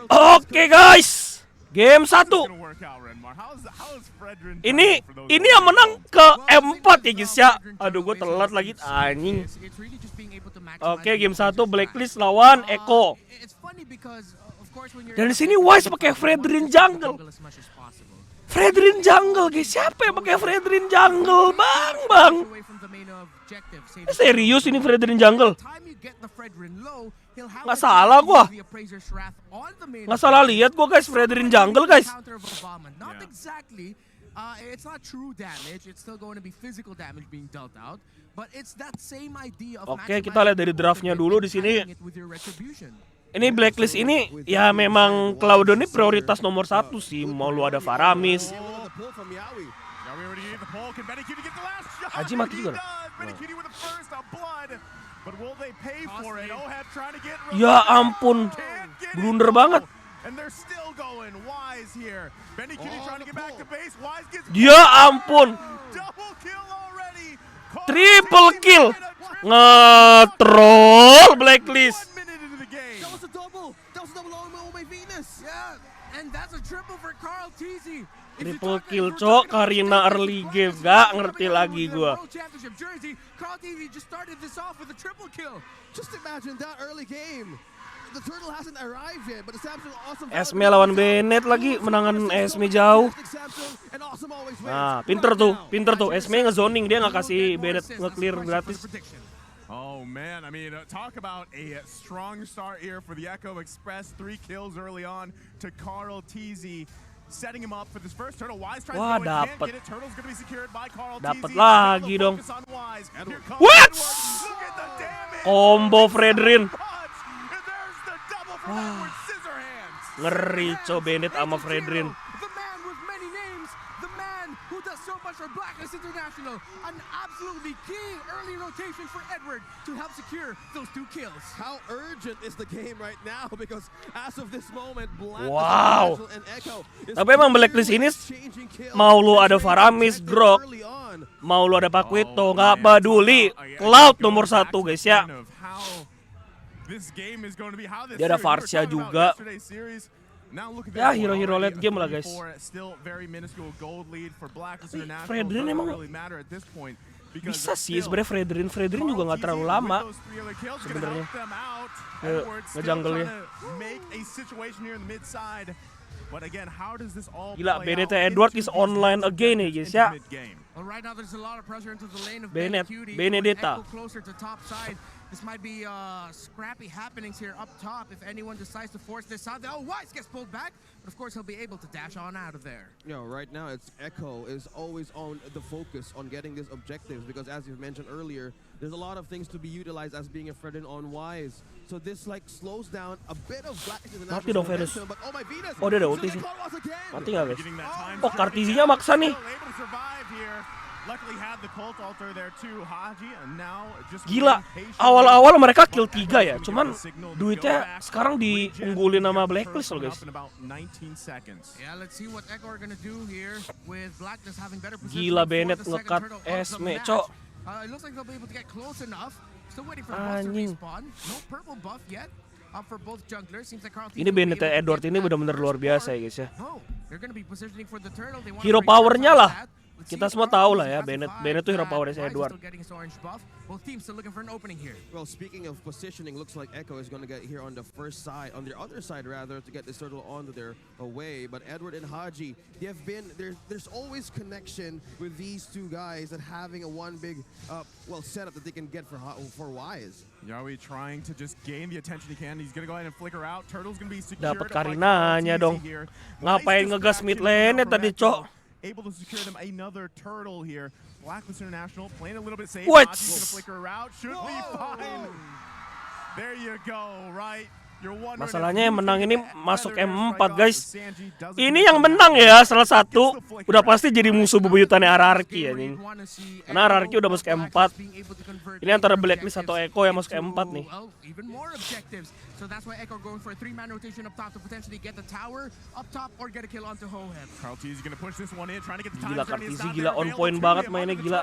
Oke guys, game 1. Ini yang menang ke M4 ya guys ya. Aduh gue telat lagi anjing. Oke, game 1 Blacklist lawan Eko. Dan di sini Wise pakai Frederin jungle. Frederin jungle guys, siapa yang pakai Frederin jungle? Bang. Serius ini Frederin jungle? Nggak salah gua. Nggak salah lihat gua guys, Frederin jungle guys. Oke, kita lihat dari draftnya dulu di sini. Ini Blacklist ini ya memang Cloud ini prioritas nomor 1 sih. Mau lu ada Faramis. Haji mati juga. Ya ampun, blunder banget. Ya ampun, triple kill, nge-troll Blacklist. Triple kill cok, Karina early game, gak ngerti lagi gua. Esme lawan Bennett lagi, menangan Esme jauh. Nah, pinter tuh, Esme ngezoning, dia nggak kasih Bennett nge-clear gratis. Oh man, I mean, talk about a strong start here for the Echo Express. 3 kills early on to Carl TZ, setting him up for this first turtle. Wise tries to go, can't get it. Turtle's going to be secured by Carl TZ. Dapat lagi dong. What? Combo Frederin. Wah. Ngeri co Bennett sama Frederin. For Blacklist International, an absolutely key early rotation for Edward to help secure those 2 kills. How urgent is the game right now? Because as of this moment, wow. Tapi emang Blacklist ini mau lu ada Faramis, Grok, mau lu ada Paquito, nggak peduli. Cloud nomor 1 guys ya. Dia ada Varsha juga. Ya hero-hero late game lah guys. Frederin emang bisa sih sebenarnya. Frederin juga nggak terlalu lama sebenarnya ngejungle-nya. Gila, BDT Edward is online again ya guys ya. Benedetta. This might be scrappy happenings here up top if anyone decides to force this out. Oh, Wise gets pulled back, but of course he'll be able to dash on out of there. You know, right now it's Echo is always on the focus on getting these objectives because as you've mentioned earlier, there's a lot of things to be utilized as being a Frederin on Wise. So this like slows down a bit of Blacklist. Mati dong Ferus. Oh dia ada ulti sih. Mati nggak guys? Oh Kartizinya maksa nih. Gila, awal-awal mereka kill 3 ya, cuman duitnya sekarang diunggulin sama Blacklist loh guys. Gila, Bennett nge-cut Esme, cok. Anjing. Ini Bennett Edward ini benar-benar luar biasa ya guys ya. Hero powernya lah. Kita semua tahu lah ya, Bennett tuh hero powernya Edward. Well, speaking of positioning, looks like Echo is going to get here on the first side, on the other side rather, to get this turtle onto their way. But Edward and Haji, they have been there's always connection with these 2 guys and having a one big setup that they can get for Wise. Yawi trying to just gain the attention he can. He's going to go ahead and flicker out. Turtle's going to be secured. Dapat Karinanya dong. Ngapain ngegas mid lane tadi, cok? Able to secure them another turtle here. Blacklist International playing a little bit safe. What? Gonna flicker out. Should be fine. There you go, right? Masalahnya yang menang ini masuk M4 guys. Ini yang menang ya salah satu. Udah pasti jadi musuh bebuyutannya Ararki ya nih. Karena Ararki udah masuk M4. Ini antara Blacklist atau Eko yang masuk M4 nih. So that's why Echo going for a 3-man rotation up top to potentially get the tower up top or get a kill onto Hohem. Carl TZ going to push this one in, trying to get the gila, Kartizi gila on point banget mainnya, gila.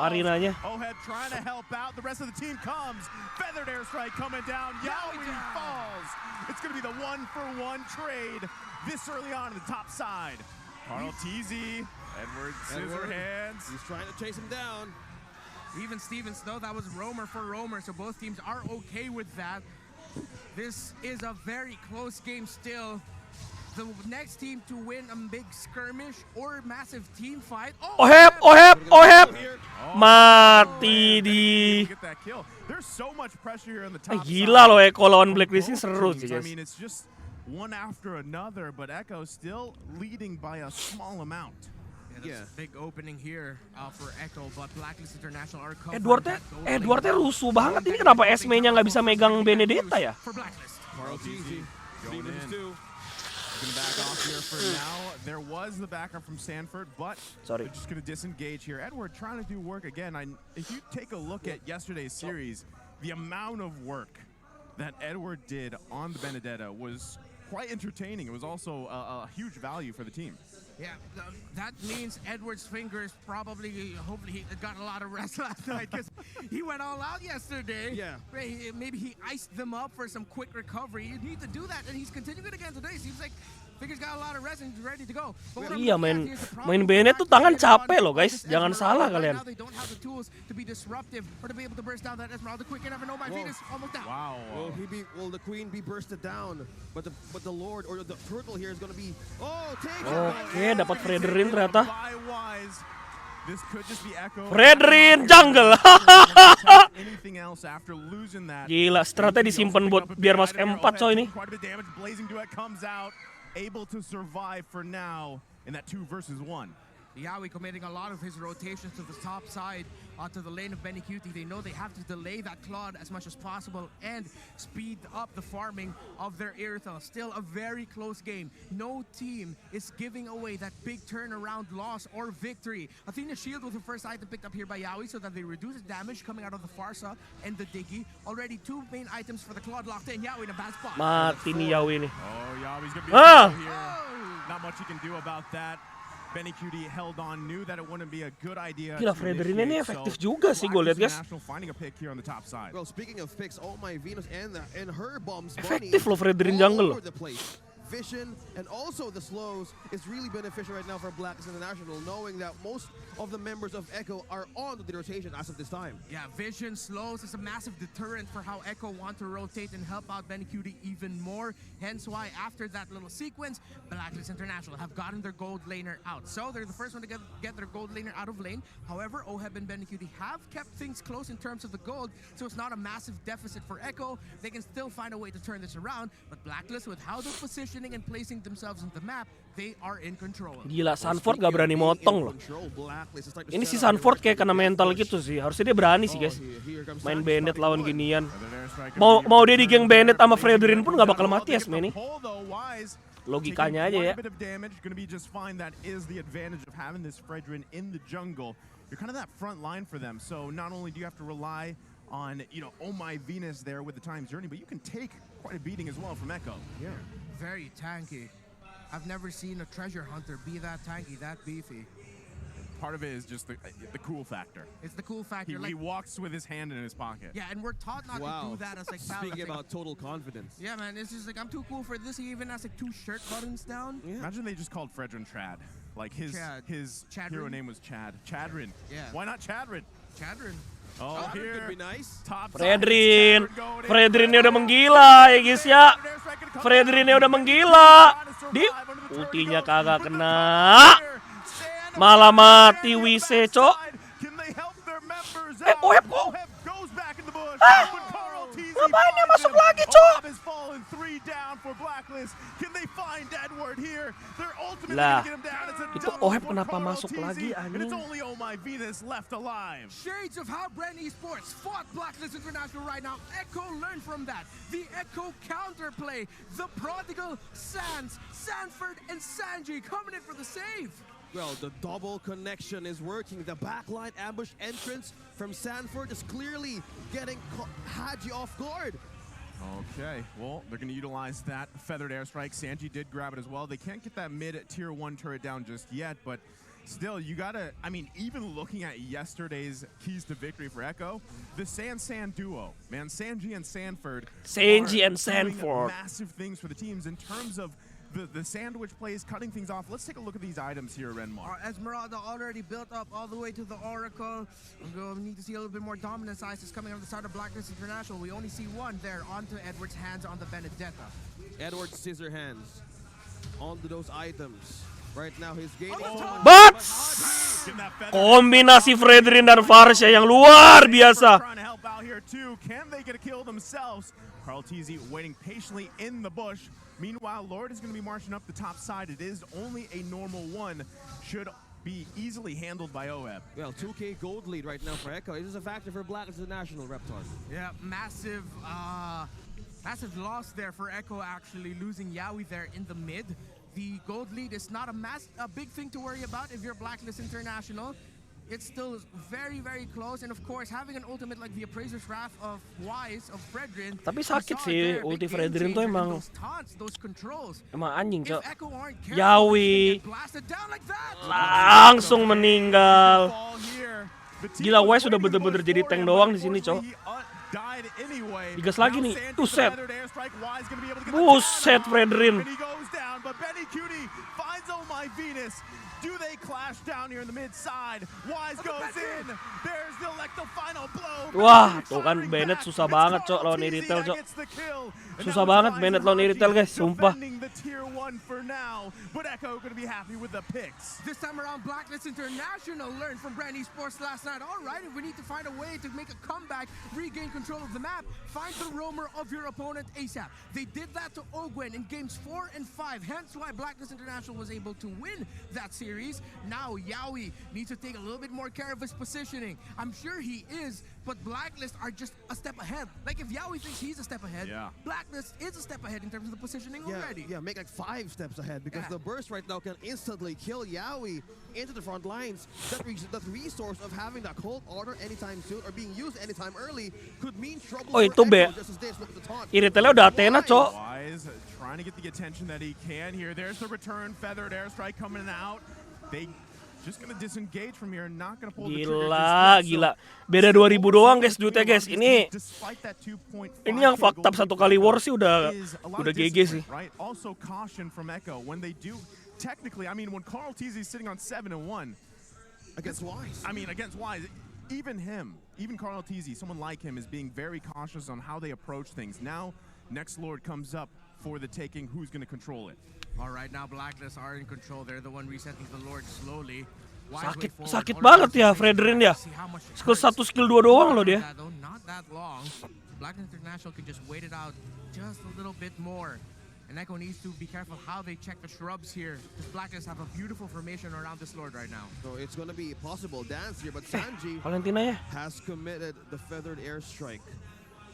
Arinanya. Hohem trying to help out. The rest of the team comes. Feathered airstrike coming down. Yowie falls. It's going to be the one-for-one trade this early on in the top side. Carl TZ, Edward Scissorhands. He's trying to chase him down. Even Steven Snow, that was roamer for roamer, so both teams are okay with that. This is a very close game still. The next team to win a big skirmish or massive team fight. Ohep. Mati di. Get that kill. There's so much pressure here on the top Gila side. loh Eko lawan Blacklist ini seru sih I guys. mean, it's just one after another, but Echo still leading by a small amount. Yeah, big opening here for Echo, but Blacklist International are Edwardnya rusuh banget. Ini kenapa SME-nya nggak bisa megang Benedetta ya? For Blacklist. Carl TZ going in. Gonna back off here for now. There was the backup from Sanford, but they're just gonna disengage here. Edward trying to do work again. If you take a look at yesterday's series, the amount of work that Edward did on the Benedetta was quite entertaining. It was also a huge value for the team. Yeah, that means Edward's fingers probably, hopefully, he got a lot of rest last night because he went all out yesterday. Yeah. Maybe he iced them up for some quick recovery. You need to do that, and he's continuing it again today. Seems like fingers got a lot of rest and he's ready to go. Iya, main Bennett tuh tangan capek loh guys. Jangan salah kalian. They don't have the tools to be disruptive or to be able to burst down that Esmeralda quick. You never know. My Venus almost down. Wow. Will the Queen be bursted down? But the Lord or the Turtle here is going to be take Oke, dapat Frederin ternyata. This could just be Echo. Frederin jungle. Anything else after losing that. Gila, stratnya disimpan buat biar masuk M4 coy ini. Quite a bit of damage. Blazing Duet comes out, able to survive for now in that 2 versus 1. Yawi committing a lot of his rotations to the top side, to the lane of Benny Cutie. They know they have to delay that Claude as much as possible and speed up the farming of their Irithel. Still a very close game. No team is giving away that big turnaround loss or victory. Athena Shield was the first item picked up here by Yawi so that they reduce the damage coming out of the Farsa and the Diggy. Already 2 main items for the Claude locked in. Yawi in a bad spot. Mati nih Yawi nih. Oh, Yawi's gonna be here. Not much you can do about that. Benny Cutie held on, knew that it wouldn't be a good idea. Gila, Frederin ini efektif juga sih gue lihat guys. Finding a pick here on the top side. Well, speaking of picks, my Venus and her bombs Efektif loh Frederin jungle loh. Vision and also the slows is really beneficial right now for Blacklist International, knowing that most of the members of Echo are on the rotation as of this time. Yeah, Vision slows is a massive deterrent for how Echo want to rotate and help out Benny Cutie even more. Hence why after that little sequence, Blacklist International have gotten their gold laner out. So they're the first one to get their gold laner out of lane. However, Oheb and Benny Cutie have kept things close in terms of the gold, so it's not a massive deficit for Echo. They can still find a way to turn this around, but Blacklist, with how they're positioning and placing themselves in the map, they are in control. Gila, Sanford gak berani motong loh. Ini si Sanford kayak kena mental gitu sih. Harusnya dia berani sih guys. Main Bennett lawan ginian. Mau dia di geng Bennett sama Frederin pun gak bakal mati ya sebenarnya. Logikanya aja ya. That is the advantage of having this Frederin in the jungle. You're kind of that front line for them. So not only do you have to rely on, Oh My Venus there with the Time's Journey, but you can take quite a beating as well from Echo. Yeah. Very tanky. I've never seen a treasure hunter be that tanky, that beefy. Part of it is just the cool factor. It's the cool factor. He walks with his hand in his pocket. Yeah, and we're taught not to do that as like Speaking about total confidence. Yeah, man, it's just like I'm too cool for this. He even has like 2 shirt buttons down. Yeah. Imagine they just called Frederin Trad. Like his hero name was Chad. Chadrin. Yeah. Why not Chadrin? Chadrin. Oh, here. Could be nice. Frederinnya udah menggila ya guys ya. Frederinnya udah menggila. Di ultinya kagak kena. Malah mati Wise, cok. Oheb kok. Ngapain dia masuk lagi, cok? Lah, itu Oheb kenapa masuk lagi, anjing? Shades of how Brand Esports fought Blacklist International right now. Echo learned from that. The Echo counterplay. The prodigal Sans, Sanford, and Sanji coming in for the save. Well, the double connection is working. The backline ambush entrance from Sanford is clearly getting Haji off guard. Okay, well, they're going to utilize that feathered airstrike. Sanji did grab it as well. They can't get that mid tier 1 turret down just yet, but Still, you gotta, I mean, even looking at yesterday's keys to victory for Echo, the San duo, man, Sanji and Sanford, Sanji are and Sanford. doing massive things for the teams in terms of the sandwich plays, cutting things off. Let's take a look at these items here, Renmar. Esmeralda already built up all the way to the Oracle. We need to see a little bit more dominance ISIS coming on the side of Blacklist International. We only see one there onto Edward's hands on the Benedetta. Edward's scissor hands onto those items. Right now he's gaining. But kombinasi Frederin dan Farsha yang luar biasa. Trying to help out here too. Can they get a kill themselves? Carl TZ waiting patiently in the bush. Meanwhile, Lord is going to be marching up the top side. It is only a normal one. Should be easily handled by OEB. Well, 2K gold lead right now for Echo. It is a factor for Blacklist International, Reptar. Yeah, massive loss there for Echo, actually losing Yawi there in the mid. The gold lead is not a big thing to worry about if you're Blacklist International. It's still very, very close, and of course, having an ultimate like the Appraiser's Wrath of Wise of Frederin. Tapi sakit sih ulti Frederin tuh emang anjing, Cok. Yawi langsung meninggal. Gila, Wise sudah bener-bener jadi tank doang di sini, Cok. Digas lagi nih, buset. Buset Frederin. Do they clash down here in the mid side? Wise goes in. There's the electro final blow. Wah, tuh kan Bennett susah banget, Cok, lawan Iritel, Cok. Susah banget Bennett lawan Iritel, guys, sumpah. This time around, Blacklist International learned from Brand Esports last night. All right, if we need to find a way to make a comeback, regain control of the map, find the roamer of your opponent ASAP. They did that to Ogwen in games 4 and 5, hence why Blacklist International was able to win that series. Now Yawi needs to take a little bit more care of his positioning. I'm sure he is, but Blacklist are just a step ahead. Like if Yawi thinks he's a step ahead, Blacklist is a step ahead in terms of the positioning already. Yeah, make like 5 steps ahead because the burst right now can instantly kill Yawi into the front lines. That resource of having that cold order anytime soon or being used anytime early could mean trouble. Oh, itu be. Iritelnya udah Athena, Cok. Wise trying to get the attention that he can here. There's the return, feathered airstrike coming out. They just gonna disengage from here, not gonna pull the trigger. Gila. Beda 2000 doang, guys, duitnya, guys. Ini yang fakta satu kali war sih udah GG sih. Right? Also caution from Echo when they do technically, I mean when Carl TZ is sitting on 7-1 against Wise. I mean against Wise, even Carl TZ, someone like him is being very cautious on how they approach things. Now next Lord comes up for the taking, who's going to control it? All right, now Blacklist are in control. They're the one resetting the Lord slowly. Sakit banget ya Frederin ya. Skill 1, skill 2 doang loh dia. Not that long. Blacklist International can just wait it out just a little bit more. And Echo needs to be careful how they check the shrubs here, because Blacklist have a beautiful formation around this Lord right now. So it's going to be a possible dance here, but Sanji has committed the feathered airstrike.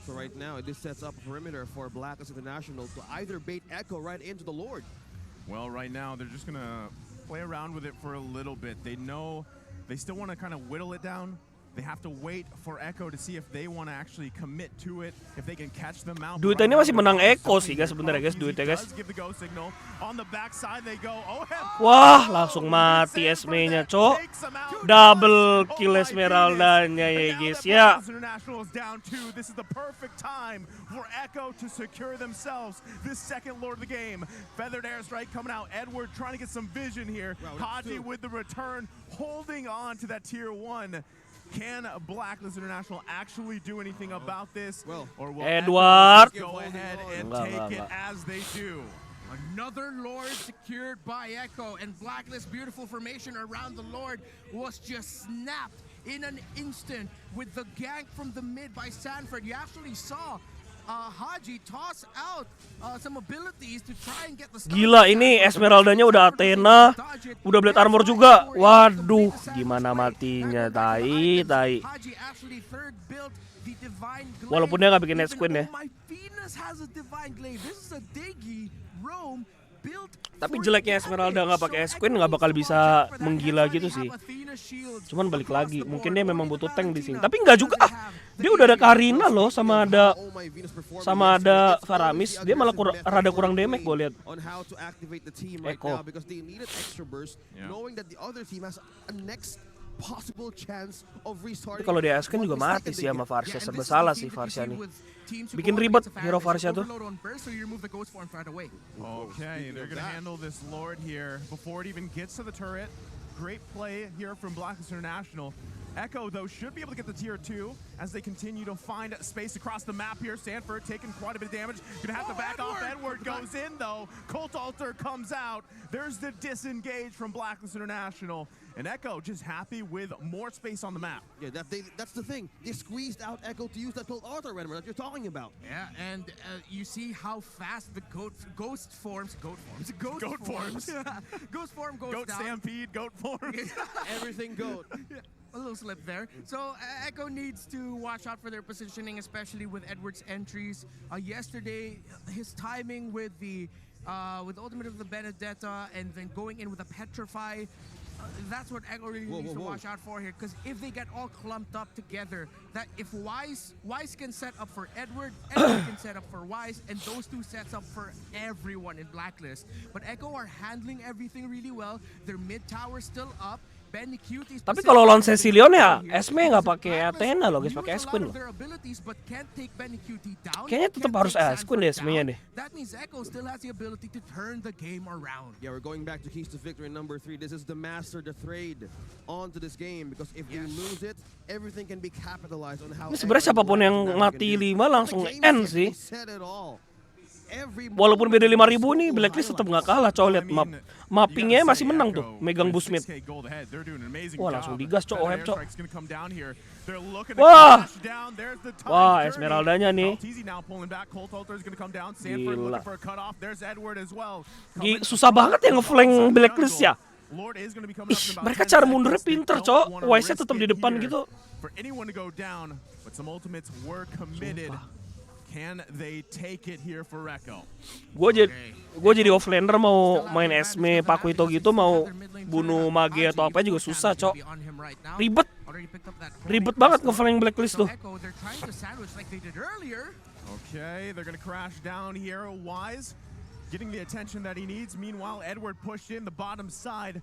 So right now, this sets up a perimeter for Blacklist International to either bait Echo right into the Lord. Well, right now, they're just going to play around with it for a little bit. They know they still want to kind of whittle it down. They have to wait for Echo to see if they want to actually commit to it, if they can catch them out. Duitnya ini masih menang Echo sih, guys, sebenarnya, guys, duitnya, guys. Wah, langsung mati Esme-nya, Cok. Double kill Esmeraldanya ya, guys, ya. This is the perfect time for Echo to secure themselves this second Lord of the game. Feathered airstrike coming out. Edward trying to get some vision here. Haji with the return, holding on to that tier 1. Can Blacklist International actually do anything about this? Or will Edward go ahead and take it as they do? Another Lord secured by Echo, and Blacklist beautiful formation around the Lord was just snapped in an instant with the gank from the mid by Sanford. You actually saw Haji toss out some abilities to try and get the start. Gila, ini Esmeraldanya udah Athena, udah Blade Armor juga. Waduh, gimana matinya, tai. Walaupun dia nggak bikin Net Queen ya. My Venus has a divine glaive. This is a Degi roam Tapi jeleknya Esmeralda nggak pakai S-Queen nggak bakal bisa menggila gitu sih. Cuman balik lagi, mungkin dia memang butuh tank di sini. Tapi nggak juga. Dia udah ada Karina loh, sama ada Faramis. Dia malah rada kurang damage gue lihat. Eko. Tapi kalau dia S-Queen juga mati sih sama Varsha. Serba salah sih Varsha nih. Bikin ribet hero Varsha tuh. Okay, they're gonna handle this Lord here before it even gets to the turret. Great play here from Blacklist International. Echo, though, should be able to get the tier 2 as they continue to find space across the map here. Sanford taking quite a bit of damage. Gonna have to back off. Edward goes in, though. Cult Altar comes out. There's the disengage from Blacklist International. And Echo just happy with more space on the map. Yeah, that's the thing. They squeezed out Echo to use that Cult Altar Renner that you're talking about. Yeah, and you see how fast the ghost form goes Goat down. Stampede, goat form. Everything goat. A little slip there. So Echo needs to watch out for their positioning, especially with Edward's entries. Yesterday, his timing with the Ultimate of the Benedetta and then going in with a Petrify, that's what Echo really needs to watch out for here. Because if they get all clumped up together, that if Wise can set up for Edward can set up for Wise, and those two sets up for everyone in Blacklist. But Echo are handling everything really well. Their mid tower still up. Tapi kalau lawan Cecilion ya, Esme nggak pakai Athena loh guys, pakai S-Queen loh. Kayaknya tetap harus S-Queen deh Esme-nya deh. Yeah, we're going back to keys to victory number 3. This is the master, the trade onto this game because if they lose it, everything can be capitalized on how. Ini sebenarnya siapapun yang mati 5 langsung end sih. Walaupun beda 5.000 nih, Blacklist tetap nggak kalah. Coba lihat mappingnya masih menang tuh, megang boost mid. Wah langsung digas cok, Oheb cok. Wah Esmeraldanya nih. Gila. Susah banget ya ngeflank Blacklist ya. Ih, mereka cara mundurnya pinter cok. Wise-nya tetap di depan gitu. Can they take it here for Echo? Gue jadi offlaner mau main Esme, Pakuito gitu, mau bunuh Mage atau apa juga susah, cok. Ribet banget ngeflank Blacklist tuh. Okay, they're gonna crash down here. Wise getting the attention that he needs. Meanwhile, Edward pushed in the bottom side.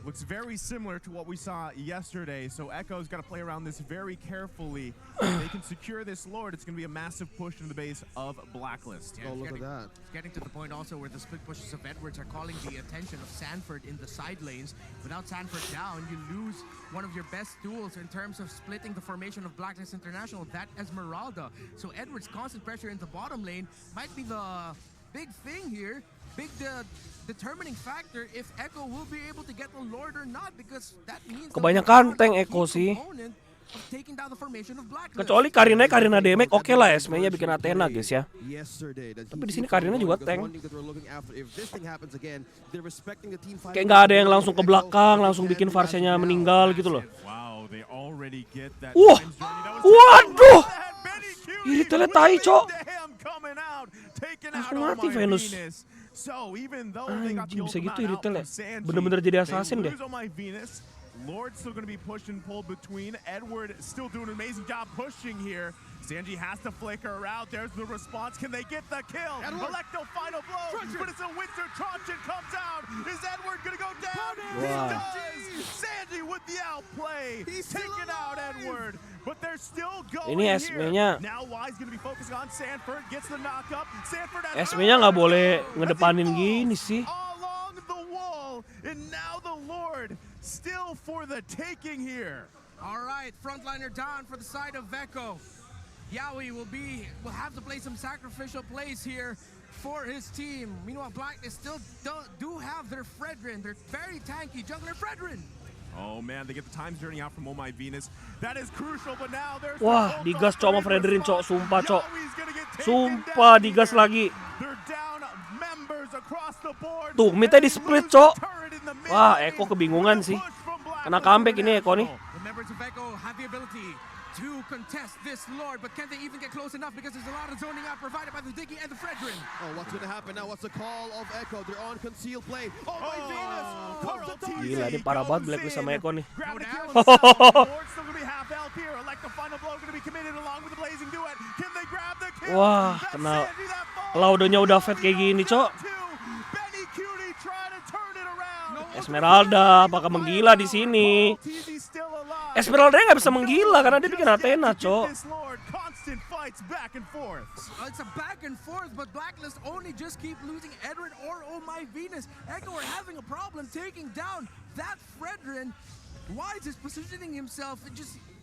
Looks very similar to what we saw yesterday, so Echo's got to play around this very carefully. If they can secure this Lord, it's going to be a massive push into the base of Blacklist. Yeah, look at that. It's getting to the point also where the split pushes of Edwards are calling the attention of Sanford in the side lanes. Without Sanford down, you lose one of your best tools in terms of splitting the formation of Blacklist International, that Esmeralda. So Edwards' constant pressure in the bottom lane might be the big thing here. Big determining factor if Echo will be able to get the Lord or not, because that means kebanyakan tank Echo sih. Kecuali Karina damage, oke lah Esme-nya bikin Athena guys ya. Tapi di sini Karina juga tank. Kayak nggak ada yang langsung ke belakang, langsung bikin Varsha-nya meninggal gitu loh. Waduh, ini teletai cok. Langsung mati Venus. Anjing bisa gitu iritel ya. Bener-bener jadi assassin deh. Lord still going to be pushed and pulled between. Edward still doing an amazing job pushing here. Sanji has to flicker out. There's the response. Can they get the kill? Electo final blow, but it's a Winter Truncheon comes out. Is Edward going to go down? He does. Sanji with the outplay. He's taking out Edward, but they're still going ini Esme-nya. Now Wise going to be focusing on Sanford. Gets the knock up. Sanford Esme-nya nggak boleh ngedepanin gini sih. Along the wall, and now the Lord still for the taking here. All right, frontliner down for the side of Echo. Yaoi will have to play some sacrificial plays here for his team. Meanwhile, Blacklist still do have their Frederin, their very tanky jungler Frederin. Oh man, they get the time journey out from Oh My Venus. That is crucial, but now there's wah, digas cok sama Frederin cok, sumpah cok. Sumpah digas lagi. Tuh, midnya di split cok. Wah, Echo kebingungan sih. Kena comeback ini Echo nih. The members of Echo have the ability to contest this this Lord, but can they even get close enough because there's a lot of zoning out provided by the Diggy and the Frederin. Oh, what's gonna happen now? What's the call of Echo? They're on concealed play. Oh, my Venus! Carl Comes the target. Gila, ini parah banget Blacklist sama Eko nih. Grab the kill himself. Lord's still gonna be half health here. Elect the final blow gonna be committed along with the blazing duet. Can they grab the kill? Wah, That's kena Sanji that falls. Laudonya udah fat kayak gini, Cok. Benny Cutie trying to turn it around. Esmeralda bakal menggila di sini. TZ still alive. Esmeralda nggak bisa menggila karena dia bikin Athena, Cok. This Lord, constant fights back and forth. It's a back and forth, but Blacklist only just keep losing Edward or Oh My Venus. Echo are having a problem taking down that Frederin. Why is he positioning himself?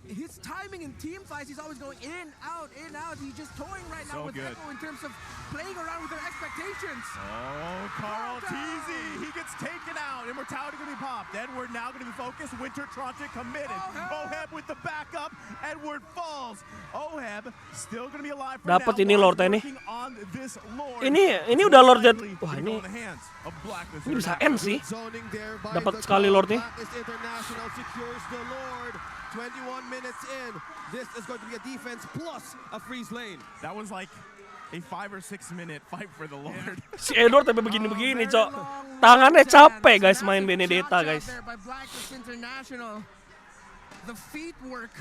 His timing in team fights, he's always going in, out, in, out. He's just toying right now So with good. Echo in terms of playing around with their expectations. Oh, Carl TZ, he gets taken out. Immortality gonna be popped. Edward now gonna be focused. Winter Trontic committed. Oheb with the backup. Edward falls. Oheb still gonna be alive for Dapat now. ini Lord ini. Working on this Lord. Ini udah Lord Jet. Wah, Gonna ini go in the hands of Blacklist. ini bisa end sih. Zoning there by Dapat the sekali call. Lord nih. Blacklist International secures the Lord. 21 minutes in. This is going to be a defense plus a freeze lane. That was like a 5 or 6 minute fight for the Lord. Si Endorse tapi begini-begini, Cok. Tangannya capek guys main Benedetta, guys. By Blacklist International. The feet work.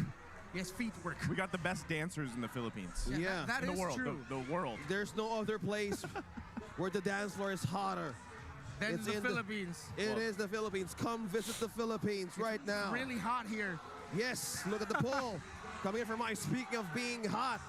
Yes, feet work. We got the best dancers in the Philippines. Yeah. That In is the world. true. The world. There's no other place where the dance floor is hotter. Then It's the in Philippines. It is the Philippines. Come visit the Philippines right now. Really hot here. Yes, look at the pull. Coming in from my speaking of being hot.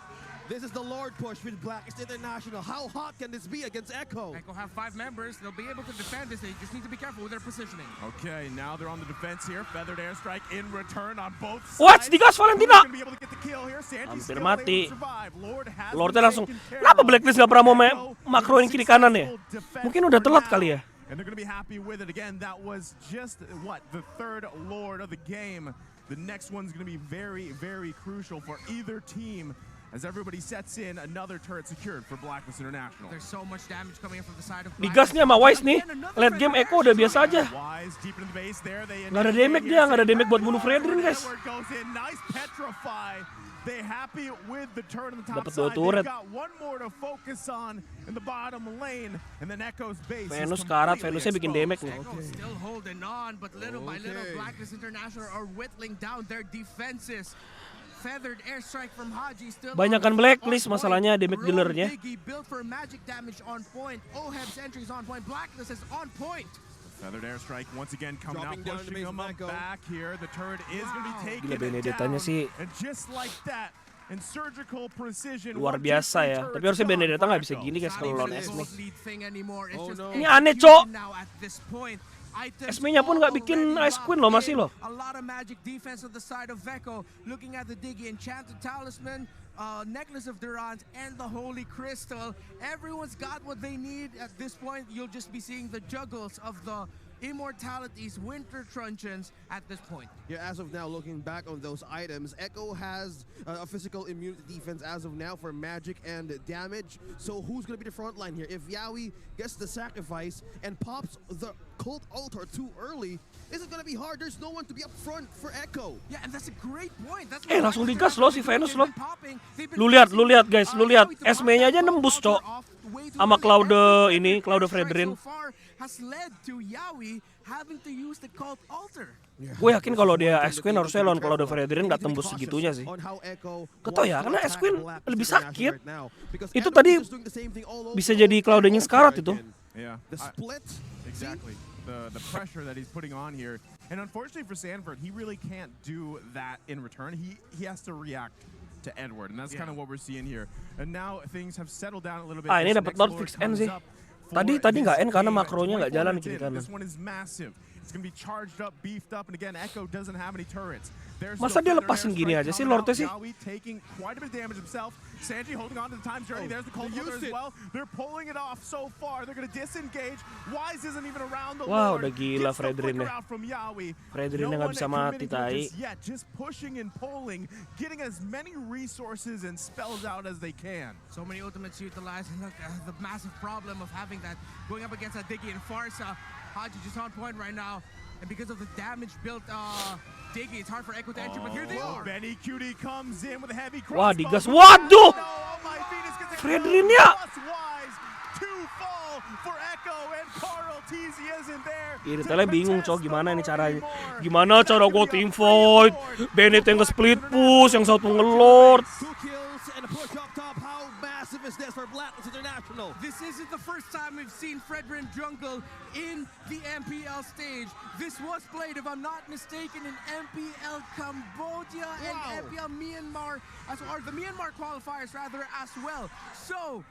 This is the Lord push with Blacklist International. How hot can this be against Echo? Echo have 5 members. They'll be able to defend this. They just need to be careful with their positioning. Okay, now they're on the defense here. Feathered airstrike in return on both sides. What? Digas Valentina. Who's gonna be able to get the kill here? Sanji's Hampir still mati. able to survive. Lord has Lordnya been langsung. taken care Kenapa of. Blacklist nggak pernah mau Echo makroin kiri kanan ya? defense Mungkin udah for telat now. kali ya. And they're gonna be happy with it. Again, that was just what, the 3rd Lord of the game. The next one's gonna be very, very crucial for either team as everybody sets in another turret secured for Blacklist International. There's so much damage coming in from the side of Digas nih sama Wise nih. Late game Echo udah biasa aja. Wise deep into the base there. They Nggak ada damage dia, nggak ada damage buat bunuh Frederin, guys. Edward goes in, nice petrify. They happy with the turn on the top Dapat side. 2 turret. They've got one more to focus on in the bottom lane, and then Echo's base. Venus is karat, completely Venusnya bikin damage exposed. nih. Echo still holding on, but little by little, Okay. Blacklist International are whittling down their defenses. Feathered airstrike from Haji still Banyakan on Blacklist point. masalahnya damage Rogue dealernya. Diggy built for magic damage on point. Oheb's entry is on point. Blacklist is on point. Feathered airstrike once again coming Dropping out, down pushing to him up Echo. back here. The turret is going to be taken Gila, Benedettanya down, sih and just like that, in surgical precision. luar 1, 2, biasa 3 ya. turrets Tapi harusnya gone Benedetta for nggak bisa Echo. gini guys Not kalau even lawan a Esme. gold lead thing anymore. It's Oh, just no. Ini aneh, Cok. now at this point. Items Esme-nya pun nggak bikin already Ice Queen loh, locked masih in. loh. A lot of magic defense on the side of Veko. Looking at the Diggy, Enchanted Talisman, Necklace of Durans, and the Holy Crystal. Everyone's got what they need at this point. You'll just be seeing the juggles of the Immortalities, Winter Truncheons at this point. Yeah, as of now, looking back on those items, Echo has a physical immunity defense as of now for magic and damage. So who's going to be the front line here? If Yaoi gets the sacrifice and pops the cult altar too early, is it going to be hard? There's no one to be up front for Echo. Yeah, and that's a great point. That's Langsung digas loh si Venus loh. They've been Lu lihat forcing, guys, lu lihat. Yaoi to Esme-nya mark aja that nembus, cult Cok. altar off way too Sama early. Cloud Every ini, Cloud airstrike Frederin. so far has led to Yaoi having to use the cult altar. Gue yakin kalau dia Ice Queen harusnya lawan Cloud Frederin nggak tembus segitunya sih. Gak tau ya, karena Ice Queen lebih sakit. Itu tadi bisa jadi Cloud-nya sekarat itu. Yeah, The split. exactly. The pressure that he's putting on here, and unfortunately for Sanford, he really can't do that in return. He has to react to Edward, and that's kind of what we're seeing here. And now things have settled down a little bit. Ini This dapat next Lord Lord fix end comes sih. up Tadi for nggak this end karena game. makronya nggak 24 jalan minutes kiri in. kanan. This one is massive. It's going to be charged up, beefed up, and again, Echo doesn't have any turrets. There's Masa dia still lepasin Feather gini airstrike aja sih, coming Lordnya out. sih? Yaoi taking quite a bit of damage himself. Sanji holding on to the time journey. There's the cold they water used as it. well. They're pulling it off so far. They're going to disengage. Wise isn't even around the Wah, Lord. udah gila Gets the Frederin flicker ya. out from Yaoi. Frederin No nggak one bisa mati, committing to it tai. just yet. Just pushing and pulling, getting as many resources and spells out as they can. So many ultimates utilized. Look, the massive problem of having that going up against Diggy and Farsa. Haji just on point right now. And because of the damage built digging. It's hard for Echo to enter, but here they are. Benny Cutie comes in with a heavy Wah, crossbow. digas. Waduh! Oh, my Venus gets a Frederin kill. ya. Plus wise. Two fall for Echo and Carl TZ isn't there. Ini tele bingung cowok gimana ini caranya. Gimana cara gue team fight? Bennett yang nge-split push, yang satu ngelord. 2 kills and a push up top. How massive is this for Blacklist International? This isn't the first time we've seen Frederin jungle in the MPL stage. This was played, if I'm not mistaken, in MPL Cambodia and MPL Myanmar, or the Myanmar qualifiers rather, as well. So,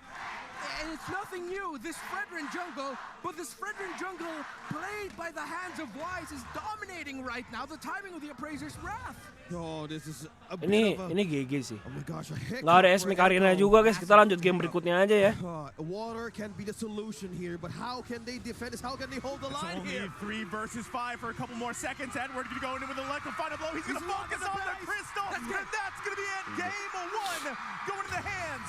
and it's nothing new, this Frederin jungle, but this Frederin jungle played by the hands of Wise is dominating right now. The timing of the Appraiser's Wrath. Oh, this is a bit of a... Ini GG sih. Oh my gosh, a hiccup Nggak ada for Esme Karina Echo. juga guys. Kita lanjut game berikutnya aja ya. Water can be the solution here, but how can they defend this? How can they hold the It's line only here? 3 versus 5 for a couple more seconds. Edward gonna go in with a electro final blow. He's gonna focus on the crystal, and that's gonna be it. Game 1 going to the hands